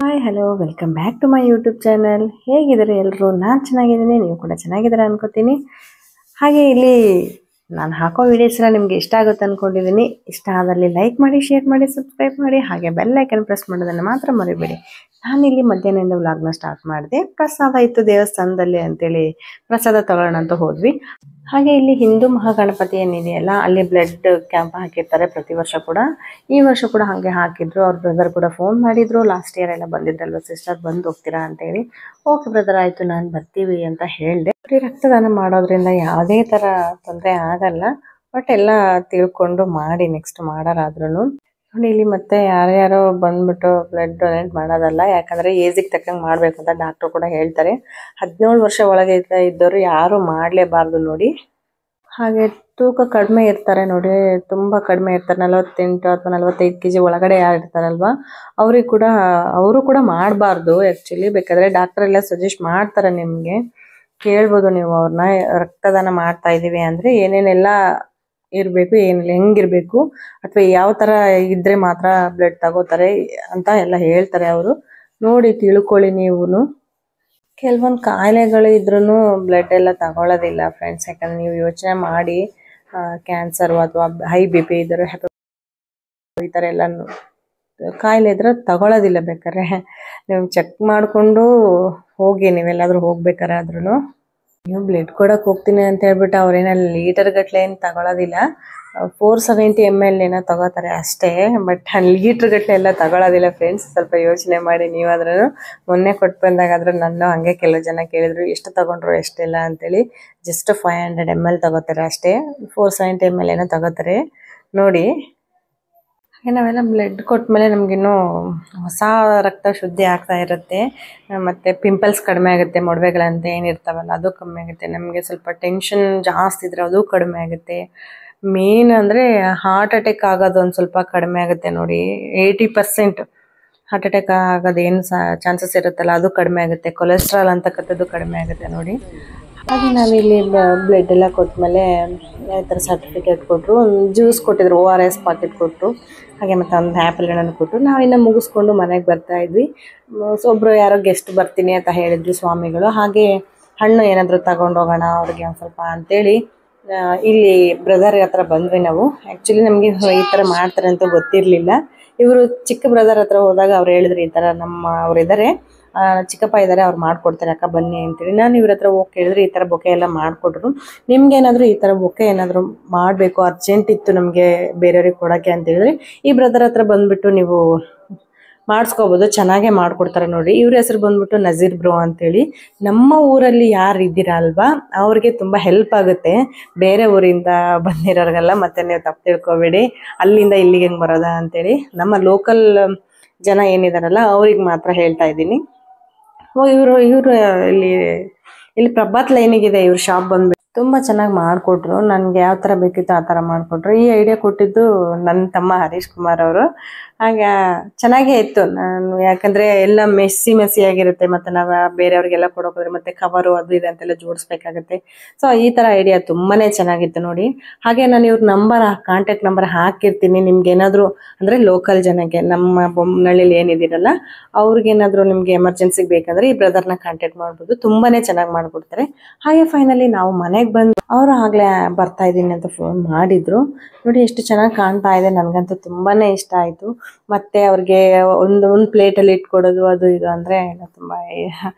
Hi hello welcome back to my YouTube channel. ಹೇಗಿದ್ದಾರೆ ಎಲ್ಲರೂ? ನಾನು ಚೆನ್ನಾಗಿದ್ದೀನಿ, ನೀವು ಕೂಡ ಚೆನ್ನಾಗಿದ್ದೀರಾ ಅನ್ಕೋತೀನಿ. ಹಾಗೆ ಇಲ್ಲಿ ನಾನು ಹಾಕೋ ವಿಡಿಯೋಸ್ ಎಲ್ಲ ನಿಮಗೆ ಇಷ್ಟ ಆಗುತ್ತೆ ಅಂದ್ಕೊಂಡಿದ್ದೀನಿ. ಇಷ್ಟ ಆದಲ್ಲಿ ಲೈಕ್ ಮಾಡಿ, ಶೇರ್ ಮಾಡಿ, ಸಬ್ಸ್ಕ್ರೈಬ್ ಮಾಡಿ, ಹಾಗೆ ಬೆಲ್ ಐಕನ್ ಪ್ರೆಸ್ ಮಾಡೋದನ್ನು ಮಾತ್ರ ಮರಿಬೇಡಿ. ನಾನಿಲ್ಲಿ ಮಧ್ಯಾಹ್ನದಿಂದ ವ್ಲಾಗ್ನ ಸ್ಟಾರ್ಟ್ ಮಾಡಿದೆ. ಪ್ರಸಾದ ಇತ್ತು ದೇವಸ್ಥಾನದಲ್ಲಿ ಅಂತೇಳಿ ಪ್ರಸಾದ ತಗೊಳ್ಳೋಣ ಅಂತ ಹೋದ್ವಿ. ಹಾಗೆ ಇಲ್ಲಿ ಹಿಂದೂ ಮಹಾಗಣಪತಿ ಏನಿದೆಯಲ್ಲ, ಅಲ್ಲಿ ಬ್ಲಡ್ ಕ್ಯಾಂಪ್ ಹಾಕಿರ್ತಾರೆ ಪ್ರತಿ ವರ್ಷ ಕೂಡ. ಈ ವರ್ಷ ಕೂಡ ಹಾಗೆ ಹಾಕಿದ್ರು. ಅವ್ರ ಬ್ರದರ್ ಕೂಡ ಫೋನ್ ಮಾಡಿದ್ರು, ಲಾಸ್ಟ್ ಇಯರ್ ಎಲ್ಲ ಬಂದಿದ್ರಲ್ವ ಸಿಸ್ಟರ್, ಬಂದು ಹೋಗ್ತೀರಾ ಅಂತೇಳಿ. ಓಕೆ ಬ್ರದರ್ ಆಯಿತು, ನಾನು ಬರ್ತೀವಿ ಅಂತ ಹೇಳಿದೆ. ರಕ್ತದಾನ ಮಾಡೋದ್ರಿಂದ ಯಾವುದೇ ಥರ ತೊಂದರೆ ಆಗಲ್ಲ, ಬಟ್ ಎಲ್ಲ ತಿಳ್ಕೊಂಡು ಮಾಡಿ ನೆಕ್ಸ್ಟ್ ಮಾಡೋರಾದ್ರೂ ನೋಡಿ. ಇಲ್ಲಿ ಮತ್ತೆ ಯಾರ್ಯಾರೋ ಬಂದ್ಬಿಟ್ಟು ಬ್ಲಡ್ ಡೊನೇಟ್ ಮಾಡೋದಲ್ಲ, ಯಾಕಂದರೆ ಏಜಿಗೆ ತಕ್ಕಂಗೆ ಮಾಡಬೇಕು ಅಂತ ಡಾಕ್ಟ್ರು ಕೂಡ ಹೇಳ್ತಾರೆ. 17 ವರ್ಷ ಒಳಗೆ ಇದ್ದವರು ಯಾರು ಮಾಡಲೇಬಾರ್ದು ನೋಡಿ. ಹಾಗೆ ತೂಕ ಕಡಿಮೆ ಇರ್ತಾರೆ ನೋಡಿ, ತುಂಬ ಕಡಿಮೆ ಇರ್ತಾರೆ, 48 ಅಥವಾ 45 kg ಒಳಗಡೆ ಯಾರು ಇರ್ತಾರಲ್ವ, ಅವರು ಕೂಡ ಮಾಡಬಾರ್ದು ಆ್ಯಕ್ಚುಲಿ. ಬೇಕಾದರೆ ಡಾಕ್ಟರ್ ಎಲ್ಲ ಸಜೆಸ್ಟ್ ಮಾಡ್ತಾರೆ, ನಿಮಗೆ ಕೇಳ್ಬೋದು ನೀವು ಅವ್ರನ್ನ. ರಕ್ತದಾನ ಮಾಡ್ತಾ ಇದ್ದೀವಿ ಅಂದರೆ ಏನೇನೆಲ್ಲ ಇರಬೇಕು, ಏನಿಲ್ಲ, ಹೆಂಗಿರಬೇಕು, ಅಥವಾ ಯಾವ ಥರ ಇದ್ದರೆ ಮಾತ್ರ ಬ್ಲಡ್ ತಗೋತಾರೆ ಅಂತ ಎಲ್ಲ ಹೇಳ್ತಾರೆ ಅವರು. ನೋಡಿ ತಿಳ್ಕೊಳ್ಳಿ ನೀವು. ಕೆಲವೊಂದು ಕಾಯಿಲೆಗಳು ಇದ್ರೂ ಬ್ಲಡ್ ಎಲ್ಲ ತಗೊಳ್ಳೋದಿಲ್ಲ ಫ್ರೆಂಡ್ಸ್. ಯಾಕಂದರೆ ನೀವು ಯೋಚನೆ ಮಾಡಿ, ಕ್ಯಾನ್ಸರು ಅಥವಾ ಹೈ ಬಿ ಪಿ ಇದ್ದರೆ, ಈ ಥರ ಎಲ್ಲ ಕಾಯಿಲೆ ಇದ್ರೆ ತಗೊಳ್ಳೋದಿಲ್ಲ. ಬೇಕಾದ್ರೆ ನೀವು ಚೆಕ್ ಮಾಡಿಕೊಂಡು ಹೋಗಿ, ನೀವೆಲ್ಲಾದರೂ ಹೋಗ್ಬೇಕಾರೆ ಆದ್ರೂ. ನೀವು ಬ್ಲಡ್ ಕೊಡೋಕೆ ಹೋಗ್ತೀನಿ ಅಂತ ಹೇಳ್ಬಿಟ್ಟು ಅವ್ರೇನೋ ಲೀಟರ್ ಗಟ್ಟಲೆ ಏನು ತಗೊಳ್ಳೋದಿಲ್ಲ, 470 ml ಏನೋ ತಗೋತಾರೆ ಅಷ್ಟೇ. ಬಟ್ ಲೀಟ್ರ್ ಗಟ್ಟಲೆ ಎಲ್ಲ ತಗೊಳ್ಳೋದಿಲ್ಲ ಫ್ರೆಂಡ್ಸ್. ಸ್ವಲ್ಪ ಯೋಚನೆ ಮಾಡಿ ನೀವಾದ್ರೂ. ಮೊನ್ನೆ ಕೊಟ್ಟು ಬಂದಾಗಾದ್ರೂ ನಾನು ಹಂಗೆ ಕೆಲವು ಜನ ಕೇಳಿದ್ರು, ಎಷ್ಟು ತಗೊಂಡ್ರು ಎಷ್ಟಿಲ್ಲ ಅಂತೇಳಿ. ಜಸ್ಟ್ 500 ml ತಗೋತಾರೆ ಅಷ್ಟೇ, 470 ml ಏನೋ ತಗೋತಾರೆ ನೋಡಿ. ಹಾಗೆ ನಾವೆಲ್ಲ ಬ್ಲಡ್ ಕೊಟ್ಮೇಲೆ ನಮಗಿನ್ನೂ ಹೊಸ ರಕ್ತ ಶುದ್ಧಿ ಆಗ್ತಾ ಇರುತ್ತೆ. ಮತ್ತು ಪಿಂಪಲ್ಸ್ ಕಡಿಮೆ ಆಗುತ್ತೆ, ಮೊಡವೆಗಳಂತ ಏನಿರ್ತಾವಲ್ಲ ಅದು ಕಮ್ಮಿ ಆಗುತ್ತೆ. ನಮಗೆ ಸ್ವಲ್ಪ ಟೆನ್ಷನ್ ಜಾಸ್ತಿ ಇದ್ದರೆ ಅದು ಕಡಿಮೆ ಆಗುತ್ತೆ. ಮೇನ್ ಅಂದರೆ ಹಾರ್ಟ್ ಅಟ್ಯಾಕ್ ಆಗೋದು ಒಂದು ಸ್ವಲ್ಪ ಕಡಿಮೆ ಆಗುತ್ತೆ ನೋಡಿ. 80% ಹಾರ್ಟ್ ಅಟ್ಯಾಕ್ ಆಗೋದೇನು ಚಾನ್ಸಸ್ ಇರುತ್ತಲ್ಲ ಅದು ಕಡಿಮೆ ಆಗುತ್ತೆ. ಕೊಲೆಸ್ಟ್ರಾಲ್ ಅಂತಕ್ಕಂಥದ್ದು ಕಡಿಮೆ ಆಗುತ್ತೆ ನೋಡಿ. ಹಾಗೆ ನಾವಿಲ್ಲಿ ಬ್ಲಡ್ ಎಲ್ಲ ಕೊಟ್ಟಮೇಲೆ ಈ ಥರ ಸರ್ಟಿಫಿಕೇಟ್ ಕೊಟ್ಟರು, ಒಂದು ಜ್ಯೂಸ್ ಕೊಟ್ಟಿದ್ರು, ORS ಪಾಕೆಟ್ ಕೊಟ್ಟರು, ಹಾಗೆ ಮತ್ತು ಒಂದು ಆ್ಯಪಲ್ ಹಣ್ಣನ್ನು ಕೊಟ್ಟರು. ನಾವಿನ್ನು ಮುಗಿಸ್ಕೊಂಡು ಮನೆಗೆ ಬರ್ತಾಯಿದ್ವಿ. ಸೊ ಒಬ್ಬರು ಯಾರೋ ಗೆಸ್ಟ್ ಬರ್ತೀನಿ ಅಂತ ಹೇಳಿದ್ರು ಸ್ವಾಮಿಗಳು. ಹಾಗೆ ಹಣ್ಣು ಏನಾದರೂ ತಗೊಂಡೋಗೋಣ ಅವ್ರಿಗೆ ಒಂದು ಸ್ವಲ್ಪ ಅಂತೇಳಿ ಇಲ್ಲಿ ಬ್ರದರ್ ಹತ್ರ ಬಂದ್ವಿ ನಾವು. ಆ್ಯಕ್ಚುಲಿ ನಮಗೆ ಈ ಥರ ಮಾಡ್ತಾರೆ ಅಂತ ಗೊತ್ತಿರಲಿಲ್ಲ. ಇವರು ಚಿಕ್ಕ ಬ್ರದರ್ ಹತ್ರ ಹೋದಾಗ ಅವ್ರು ಹೇಳಿದ್ರು, ಈ ಥರ ಅವರಿದ್ದಾರೆ, ಚಿಕ್ಕಪ್ಪ ಇದ್ದಾರೆ, ಅವ್ರು ಮಾಡಿಕೊಡ್ತಾರೆ ಅಕ್ಕ ಬನ್ನಿ ಅಂತೇಳಿ. ನಾನು ಇವ್ರ ಹತ್ರ ಹೋಗಿ ಕೇಳಿದ್ರೆ ಈ ಥರ ಬೊಕ್ಕೆ ಎಲ್ಲ ಮಾಡಿಕೊಟ್ರು. ನಿಮ್ಗೇನಾದರೂ ಈ ಥರ ಬೊಕ್ಕೆ ಏನಾದರೂ ಮಾಡಬೇಕು, ಅರ್ಜೆಂಟ್ ಇತ್ತು ನಮಗೆ ಬೇರೆಯವ್ರಿಗೆ ಕೊಡೋಕ್ಕೆ ಅಂತ ಹೇಳಿದ್ರೆ ಈ ಬ್ರದರ್ ಹತ್ರ ಬಂದುಬಿಟ್ಟು ನೀವು ಮಾಡಿಸ್ಕೋಬೋದು, ಚೆನ್ನಾಗೇ ಮಾಡಿಕೊಡ್ತಾರೆ ನೋಡಿ. ಇವ್ರ ಹೆಸರು ಬಂದ್ಬಿಟ್ಟು ನಜೀರ್ ಬ್ರೋ ಅಂತೇಳಿ. ನಮ್ಮ ಊರಲ್ಲಿ ಯಾರು ಇದ್ದೀರಾ ಅಲ್ವಾ, ಅವ್ರಿಗೆ ತುಂಬ ಹೆಲ್ಪ್ ಆಗುತ್ತೆ, ಬೇರೆ ಊರಿಂದ ಬಂದಿರೋರಿಗೆಲ್ಲ. ಮತ್ತು ನೀವು ತಪ್ಪು ತಿಳ್ಕೊಬೇಡಿ, ಅಲ್ಲಿಂದ ಇಲ್ಲಿಗೆ ಹೆಂಗೆ ಬರೋದಾ ಅಂತೇಳಿ. ನಮ್ಮ ಲೋಕಲ್ ಜನ ಏನಿದಾರಲ್ಲ ಅವ್ರಿಗೆ ಮಾತ್ರ ಹೇಳ್ತಾ ಇದ್ದೀನಿ. ಇವರು ಇಲ್ಲಿ ಪ್ರಭಾತ್ ಲೈನಿಗಿದೆ ಇವ್ರ ಶಾಪ್ ಬಂದ್ಬಿಟ್ಟು. ತುಂಬ ಚೆನ್ನಾಗಿ ಮಾಡಿಕೊಟ್ರು, ನನಗೆ ಯಾವ ಥರ ಬೇಕಿತ್ತು ಆ ಥರ ಮಾಡಿಕೊಟ್ರು. ಈ ಐಡಿಯಾ ಕೊಟ್ಟಿದ್ದು ನನ್ನ ತಮ್ಮ ಹರೀಶ್ ಕುಮಾರ್ ಅವರು. ಹಾಗೆ ಚೆನ್ನಾಗೇ ಇತ್ತು. ನಾನು ಯಾಕಂದರೆ ಎಲ್ಲ ಮೆಸ್ಸಿ ಆಗಿರುತ್ತೆ, ಮತ್ತು ನಾವು ಬೇರೆಯವ್ರಿಗೆಲ್ಲ ಕೊಡೋಕೋದ್ರೆ ಮತ್ತು ಕವರು ಅದು ಇದೆ ಅಂತೆಲ್ಲ ಜೋಡಿಸ್ಬೇಕಾಗತ್ತೆ. ಸೊ ಈ ಥರ ಐಡಿಯಾ ತುಂಬಾ ಚೆನ್ನಾಗಿತ್ತು ನೋಡಿ. ಹಾಗೆ ನಾನು ಇವ್ರ ಕಾಂಟ್ಯಾಕ್ಟ್ ನಂಬರ್ ಹಾಕಿರ್ತೀನಿ. ನಿಮ್ಗೇನಾದರೂ ಅಂದರೆ ಲೋಕಲ್ ಜನಕ್ಕೆ, ನಮ್ಮ ಬೊಮ್ಮನಹಳ್ಳಿಲಿ ಏನಿದ್ದೀರಲ್ಲ ಅವ್ರಿಗೇನಾದರೂ ನಿಮಗೆ ಎಮರ್ಜೆನ್ಸಿಗೆ ಬೇಕಂದರೆ ಈ ಬ್ರದರ್ನ ಕಾಂಟ್ಯಾಕ್ಟ್ ಮಾಡ್ಬೋದು, ತುಂಬಾ ಚೆನ್ನಾಗಿ ಮಾಡಿಕೊಡ್ತಾರೆ. ಹಾಗೆ ಫೈನಲಿ ನಾವು ಮನೆಗೆ ಬಂದು ಅವರು ಆಗಲೇ ಬರ್ತಾ ಇದ್ದೀನಿ ಅಂತ ಫೋನ್ ಮಾಡಿದ್ರು ನೋಡಿ. ಎಷ್ಟು ಚೆನ್ನಾಗಿ ಕಾಣ್ತಾ ಇದೆ, ನನಗಂತೂ ತುಂಬಾ ಇಷ್ಟ ಆಯಿತು. ಮತ್ತು ಅವ್ರಿಗೆ ಒಂದು ಪ್ಲೇಟಲ್ಲಿ ಇಟ್ಕೊಡೋದು ಅದು ಇದು ಅಂದರೆ ತುಂಬ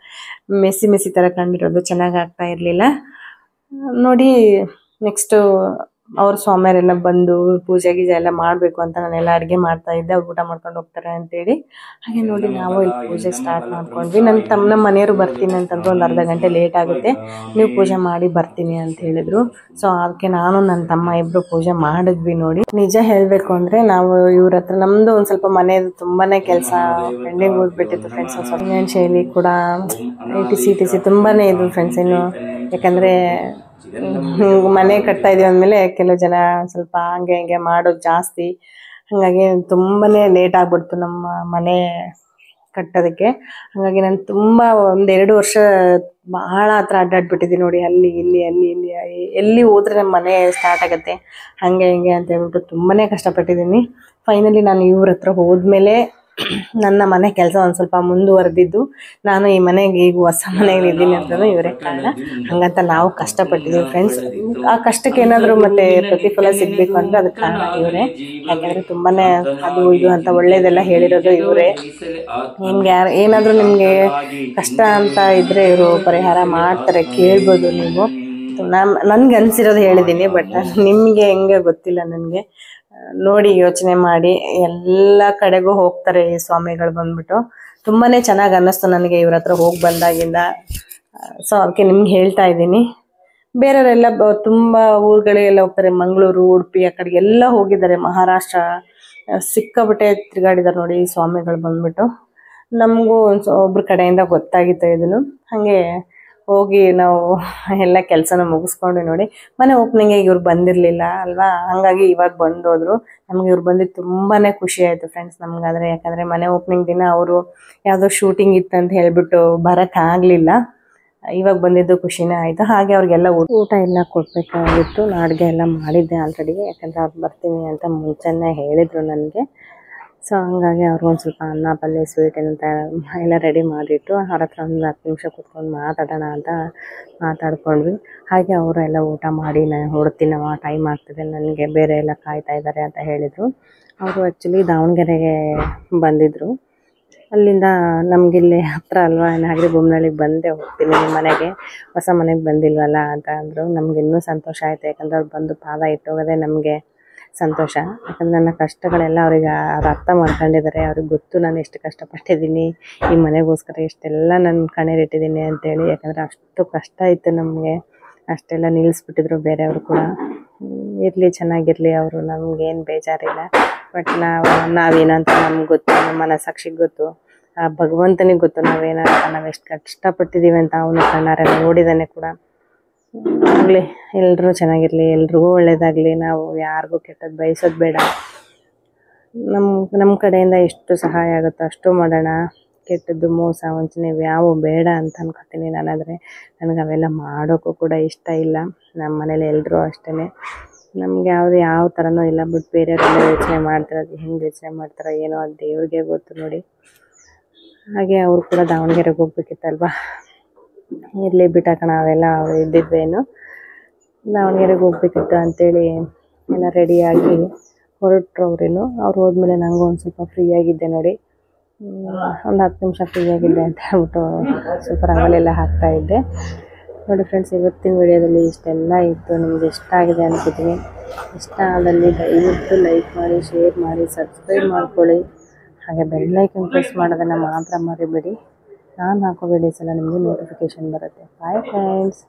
ಮೆಸ್ಸಿ ಥರ ಕಂಡಿರೋದು, ಚೆನ್ನಾಗಿ ಆಗ್ತಾ ಇರಲಿಲ್ಲ ನೋಡಿ. ನೆಕ್ಸ್ಟು ಅವ್ರ ಸ್ವಾಮಿಯರೆಲ್ಲ ಬಂದು ಪೂಜೆ ಗೀಜೆ ಎಲ್ಲ ಮಾಡಬೇಕು ಅಂತ ನಾನೆಲ್ಲ ಅಡುಗೆ ಮಾಡ್ತಾಯಿದ್ದೆ, ಅವ್ರು ಊಟ ಮಾಡ್ಕೊಂಡು ಹೋಗ್ತಾರೆ ಅಂತೇಳಿ. ಹಾಗೆ ನೋಡಿ ನಾವು ಇಲ್ಲಿ ಪೂಜೆ ಸ್ಟಾರ್ಟ್ ಮಾಡ್ಕೊಂಡ್ವಿ. ನಮ್ಮ ಮನೆಯವರು ಬರ್ತೀನಿ ಅಂತಂದ್ರು, ಒಂದು ಅರ್ಧ ಗಂಟೆ ಲೇಟ್ ಆಗುತ್ತೆ, ನೀವು ಪೂಜೆ ಮಾಡಿ ಬರ್ತೀನಿ ಅಂತ ಹೇಳಿದರು. ಸೊ ಅದಕ್ಕೆ ನಾನು ನನ್ನ ತಮ್ಮ ಇಬ್ಬರು ಪೂಜೆ ಮಾಡಿದ್ವಿ ನೋಡಿ. ನಿಜ ಹೇಳಬೇಕು ಅಂದರೆ ನಾವು ಇವ್ರ ಹತ್ರ ನಮ್ಮದು ಒಂದು ಸ್ವಲ್ಪ ಮನೆಯದು ತುಂಬಾ ಕೆಲಸ ಪೆಂಡಿಂಗ್ ಓದ್ಬಿಟ್ಟಿತ್ತು ಫ್ರೆಂಡ್ಸ್. ಒಂದು ಸ್ವಲ್ಪ ಶೈಲಿ ಕೂಡ ಟಿ ಸಿ ತುಂಬಾ ಇದು ಫ್ರೆಂಡ್ಸ್. ಇನ್ನು ಯಾಕಂದರೆ ಮನೆ ಕಟ್ತಾ ಇದೀವಿ ಅಂದಮೇಲೆ ಕೆಲವು ಜನ ಸ್ವಲ್ಪ ಹಂಗೆ ಹಿಂಗೆ ಮಾಡೋದು ಜಾಸ್ತಿ, ಹಾಗಾಗಿ ತುಂಬಾ ಲೇಟ್ ಆಗ್ಬಿಡ್ತು ನಮ್ಮ ಮನೆ ಕಟ್ಟೋದಕ್ಕೆ. ಹಾಗಾಗಿ ನಾನು ತುಂಬ 1-2 ವರ್ಷ ಭಾಳ ಹತ್ರ ಅಡ್ಡಾಡ್ಬಿಟ್ಟಿದ್ದೀನಿ ನೋಡಿ. ಅಲ್ಲಿ ಇಲ್ಲಿ ಎಲ್ಲಿ ಹೋದ್ರೆ ನಮ್ಮ ಮನೆ ಸ್ಟಾರ್ಟ್ ಆಗುತ್ತೆ ಹಾಗೆ ಹಿಂಗೆ ಅಂತ ಹೇಳ್ಬಿಟ್ಟು ತುಂಬಾ ಕಷ್ಟಪಟ್ಟಿದ್ದೀನಿ. ಫೈನಲಿ ನಾನು ಇವ್ರ ಹತ್ರ ಹೋದ್ಮೇಲೆ ನನ್ನ ಮನೆ ಕೆಲಸ ಒಂದು ಸ್ವಲ್ಪ ಮುಂದುವರೆದಿದ್ದು ನಾನು ಈ ಮನೆಗೆ ಈಗ ಹೊಸ ಮನೆಗೆ ಇದ್ದೀನಿ ಅಂತಲೂ ಇವರೇ ಕಾರಣ. ಹಂಗಂತ ನಾವು ಕಷ್ಟಪಟ್ಟಿದ್ದೀವಿ ಫ್ರೆಂಡ್ಸ್. ಆ ಕಷ್ಟಕ್ಕೆ ಏನಾದರೂ ಮತ್ತೆ ಪ್ರತಿಫಲ ಸಿಗಬೇಕು ಅಂದರೆ ಅದಕ್ಕೆ ಕಾರಣ ಇವರೇ. ಯಾಕೆಂದರೆ ತುಂಬಾ ಅದು ಇದು ಅಂತ ಒಳ್ಳೇದೆಲ್ಲ ಹೇಳಿರೋದು ಇವರೇ. ನಿಮ್ಗೆ ಏನಾದರೂ ನಿಮಗೆ ಕಷ್ಟ ಅಂತ ಇದ್ದರೆ ಇವರು ಪರಿಹಾರ ಮಾಡ್ತಾರೆ, ಕೇಳ್ಬೋದು ನೀವು. ನನ್ಗೆ ಅನಿಸಿರೋದು ಹೇಳಿದ್ದೀನಿ, ಬಟ್ ನಿಮಗೆ ಹೆಂಗೆ ಗೊತ್ತಿಲ್ಲ ನನಗೆ. ನೋಡಿ ಯೋಚನೆ ಮಾಡಿ, ಎಲ್ಲ ಕಡೆಗೂ ಹೋಗ್ತಾರೆ ಈ ಸ್ವಾಮಿಗಳು ಬಂದ್ಬಿಟ್ಟು. ತುಂಬಾ ಚೆನ್ನಾಗಿ ಅನ್ನಿಸ್ತು ನನಗೆ ಇವ್ರ ಹತ್ರ ಹೋಗಿ ಬಂದಾಗಿಂದ. ಸೊ ಅದಕ್ಕೆ ನಿಮ್ಗೆ ಹೇಳ್ತಾ ಇದ್ದೀನಿ. ಬೇರೆಯವರೆಲ್ಲ ತುಂಬ ಊರುಗಳಿಗೆಲ್ಲ ಹೋಗ್ತಾರೆ, ಮಂಗಳೂರು, ಉಡುಪಿ ಆ ಕಡೆಗೆಲ್ಲ ಹೋಗಿದ್ದಾರೆ, ಮಹಾರಾಷ್ಟ್ರ ಸಿಕ್ಕಾಬಿಟ್ಟೆ ತಿರುಗಾಡಿದ್ದಾರೆ ನೋಡಿ ಈ ಸ್ವಾಮಿಗಳು ಬಂದ್ಬಿಟ್ಟು. ನಮಗೂ ಒಬ್ರ ಕಡೆಯಿಂದ ಗೊತ್ತಾಗಿತ್ತು ಇದನ್ನು. ಹಾಗೆ ಹೋಗಿ ನಾವು ಎಲ್ಲ ಕೆಲಸನ ಮುಗಿಸ್ಕೊಂಡ್ವಿ ನೋಡಿ. ಮನೆ ಓಪನಿಂಗಿಗೆ ಇವ್ರು ಬಂದಿರಲಿಲ್ಲ ಅಲ್ವಾ, ಹಾಗಾಗಿ ಇವಾಗ ಬಂದೋದ್ರು. ನಮ್ಗೆ ಇವ್ರು ಬಂದಿದ್ದು ತುಂಬಾ ಖುಷಿ ಆಯಿತು ಫ್ರೆಂಡ್ಸ್ ನಮ್ಗಾದರೆ. ಯಾಕಂದರೆ ಮನೆ ಓಪನಿಂಗ್ ದಿನ ಅವರು ಯಾವುದೋ ಶೂಟಿಂಗ್ ಇತ್ತು ಅಂತ ಹೇಳಿಬಿಟ್ಟು ಬರೋಕ್ಕಾಗಲಿಲ್ಲ. ಇವಾಗ ಬಂದಿದ್ದು ಖುಷಿನೇ ಆಯಿತು. ಹಾಗೆ ಅವ್ರಿಗೆಲ್ಲ ಊಟ ಎಲ್ಲ ಕೊಡಬೇಕಾಗಿತ್ತು. ನಾನು ಅಡುಗೆ ಎಲ್ಲ ಮಾಡಿದ್ದೆ ಆಲ್ರೆಡಿ, ಯಾಕಂದರೆ ಅವ್ರು ಬರ್ತೀನಿ ಅಂತ ಮುಂಚೆನೇ ಹೇಳಿದರು ನನಗೆ. ಸೊ ಹಂಗಾಗಿ ಅವ್ರಿಗೊಂದು ಸ್ವಲ್ಪ ಅನ್ನ ಪಲ್ಯ ಸ್ವೀಟ್ ಅಂತ ಎಲ್ಲ ರೆಡಿ ಮಾಡಿಟ್ಟು ಅವ್ರ ಹತ್ರ ಒಂದು 10 ನಿಮಿಷ ಕೂತ್ಕೊಂಡು ಮಾತಾಡೋಣ ಅಂತ ಮಾತಾಡ್ಕೊಂಡ್ವಿ. ಹಾಗೆ ಅವರು ಎಲ್ಲ ಊಟ ಮಾಡಿ ನಾನು ಹೊಡ್ತೀನವ, ಟೈಮ್ ಆಗ್ತಿದೆ ನನಗೆ, ಬೇರೆ ಎಲ್ಲ ಕಾಯ್ತಾ ಇದ್ದಾರೆ ಅಂತ ಹೇಳಿದರು. ಅವರು ಆ್ಯಕ್ಚುಲಿ ದಾವಣಗೆರೆಗೆ ಬಂದಿದ್ದರು. ಅಲ್ಲಿಂದ ನಮಗಿಲ್ಲಿ ಹತ್ರ ಅಲ್ವಾ, ನಾಗರಿ ಬೊಮ್ಮನಹಳ್ಳಿಗೆ ಬಂದೇ ಹೋಗ್ತೀನಿ ನಿಮ್ಮ ಮನೆಗೆ, ಹೊಸ ಮನೆಗೆ ಬಂದಿಲ್ವಲ್ಲ ಅಂತ ಅಂದರು. ನಮ್ಗೆ ಇನ್ನೂ ಸಂತೋಷ ಆಯಿತು, ಯಾಕಂದರೆ ಅವ್ರು ಬಂದು ಪಾದ ಇಟ್ಟೋಗೋದೇ ನಮಗೆ ಸಂತೋಷ. ಯಾಕಂದರೆ ನನ್ನ ಕಷ್ಟಗಳೆಲ್ಲ ಅವ್ರಿಗೆ ಅವ್ರು ಅರ್ಥ ಮಾಡ್ಕೊಂಡಿದ್ದಾರೆ. ಅವ್ರಿಗೆ ಗೊತ್ತು ನಾನು ಎಷ್ಟು ಕಷ್ಟಪಟ್ಟಿದ್ದೀನಿ ಈ ಮನೆಗೋಸ್ಕರ, ಎಷ್ಟೆಲ್ಲ ನಾನು ಕಣ್ಣೀರಿಟ್ಟಿದ್ದೀನಿ ಅಂತೇಳಿ. ಯಾಕಂದರೆ ಅಷ್ಟು ಕಷ್ಟ ಇತ್ತು ನಮಗೆ, ಅಷ್ಟೆಲ್ಲ ನಿಲ್ಲಿಸ್ಬಿಟ್ಟಿದ್ರು ಬೇರೆಯವರು ಕೂಡ. ಇರಲಿ, ಚೆನ್ನಾಗಿರಲಿ, ಅವರು ನಮಗೇನು ಬೇಜಾರಿಲ್ಲ. ಬಟ್ ನಾವೇನಂತ ನಮ್ಗೆ ಗೊತ್ತು, ನಮ್ಮ ಮನಸ್ಸಾಕ್ಷಿಗೆ ಗೊತ್ತು, ಆ ಭಗವಂತನಿಗೆ ಗೊತ್ತು ನಾವೇನಂತ, ನಾವು ಎಷ್ಟು ಕಷ್ಟಪಟ್ಟಿದ್ದೀವಿ ಅಂತ ಅವನು ಕಣ್ಣಾರೆ ನೋಡಿದ್ದಾನೆ ಕೂಡ. ಆಗಲಿ, ಎಲ್ಲರೂ ಚೆನ್ನಾಗಿರಲಿ, ಎಲ್ರಿಗೂ ಒಳ್ಳೇದಾಗಲಿ. ನಾವು ಯಾರಿಗೂ ಕೆಟ್ಟದ್ದು ಬಯಸೋದು ಬೇಡ. ನಮ್ಮ ಕಡೆಯಿಂದ ಎಷ್ಟು ಸಹಾಯ ಆಗುತ್ತೋ ಅಷ್ಟು ಮಾಡೋಣ. ಕೆಟ್ಟದ್ದು, ಮೋಸ, ವಂಚನೆ ಯಾವ ಬೇಡ ಅಂತ ಅನ್ಕೋತೀನಿ ನಾನಾದರೆ. ನನಗೆ ಅವೆಲ್ಲ ಮಾಡೋಕ್ಕೂ ಕೂಡ ಇಷ್ಟ ಇಲ್ಲ. ನಮ್ಮ ಮನೇಲಿ ಎಲ್ಲರೂ ಅಷ್ಟೇ, ನಮ್ಗೆ ಯಾವ ಥರನೂ ಇಲ್ಲ. ಬಟ್ ಬೇರೆಯವರೆಲ್ಲ ಯೋಚನೆ ಮಾಡ್ತಾರೆ, ಅದು ಹೆಂಗೆ ಯೋಚನೆ ಮಾಡ್ತಾರೋ ಏನೋ, ಅದು ದೇವ್ರಿಗೆ ಗೊತ್ತು ನೋಡಿ. ಹಾಗೆ ಅವರು ಕೂಡ ದಾವಣಗೆರೆಗೆ ಹೋಗ್ಬೇಕಿತ್ತಲ್ವ, ಇರಲಿ ಬಿಟ್ಟಾಕಣ, ಅವೆಲ್ಲ ಅವ್ರು ಇದ್ದಿದ್ವೇನು. ದಾವಣಗೆರೆಗೆ ಹೋಗ್ಬೇಕಿತ್ತು ಅಂಥೇಳಿ ಎಲ್ಲ ರೆಡಿಯಾಗಿ ಹೊರಟ್ರು ಅವ್ರೇನು. ಅವ್ರು ಹೋದ್ಮೇಲೆ ನನಗೂ ಒಂದು ಸ್ವಲ್ಪ ಫ್ರೀ ಆಗಿದ್ದೆ ನೋಡಿ. ಒಂದು 10 ನಿಮಿಷ ಫ್ರೀ ಆಗಿದ್ದೆ ಅಂತ ಹೇಳ್ಬಿಟ್ಟು ಸ್ವಲ್ಪ ರಂಗೋಲಿ ಹಾಕ್ತಾಯಿದ್ದೆ ನೋಡಿ ಫ್ರೆಂಡ್ಸ್. ಇವತ್ತಿನ ವಿಡಿಯೋದಲ್ಲಿ ಇಷ್ಟೆಲ್ಲ ಇತ್ತು. ನಿಮ್ಗೆ ಇಷ್ಟ ಆಗಿದೆ ಅನ್ಕೋತೀನಿ. ಇಷ್ಟ ಆದಲ್ಲಿ ದಯವಿಟ್ಟು ಲೈಕ್ ಮಾಡಿ, ಶೇರ್ ಮಾಡಿ, ಸಬ್ಸ್ಕ್ರೈಬ್ ಮಾಡ್ಕೊಳ್ಳಿ. ಹಾಗೆ ಬೆಲ್ ಐಕನ್ ಪ್ರೆಸ್ ಮಾಡೋದನ್ನು ಮಾತ್ರ ಮರಿಬೇಡಿ. ನಾನು ಹಾಕೋ ವಿಡಿಯೋಸ್ ಎಲ್ಲ ನಿಮಗೆ ನೋಟಿಫಿಕೇಷನ್ ಬರುತ್ತೆ. Bye friends.